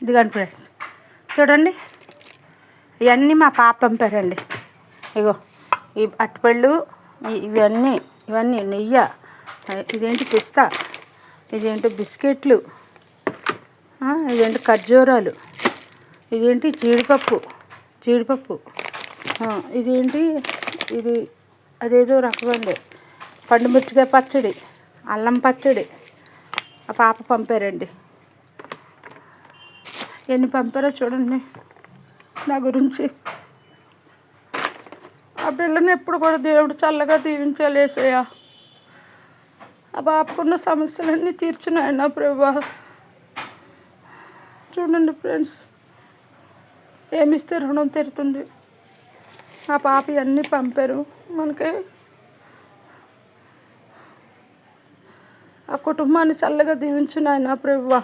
ఇదిగోండి ఫ్రెండ్స్, చూడండి ఇవన్నీ మా పాప పంపారండి. ఇగో ఈ అరటిపళ్ళు, ఇవన్నీ నెయ్యి, ఇదేంటి పిస్తా, ఇదేంటి బిస్కెట్లు, ఇదేంటి ఖర్జూరాలు, ఇదేంటి జీడిపప్పు, ఇదేంటి ఇది అదేదో రకమండి పండు మిరపకాయ పచ్చడి, అల్లం పచ్చడి ఆ పాప పంపారండి. ఎన్ని పంపారో చూడండి నా గురించి. ఆ పిల్లని ఎప్పుడు కూడా దేవుడు చల్లగా దీవించాలి యేసయ్య. ఆ పాపకున్న సమస్యలన్నీ తీర్చున్నాయన ప్రభువా. చూడండి ఫ్రెండ్స్, ఏమిస్తే రుణం తీరుతుంది. ఆ పాప ఇవన్నీ పంపారు మనకి. ఆ కుటుంబాన్ని చల్లగా దీవించు నాయన ప్రభువా.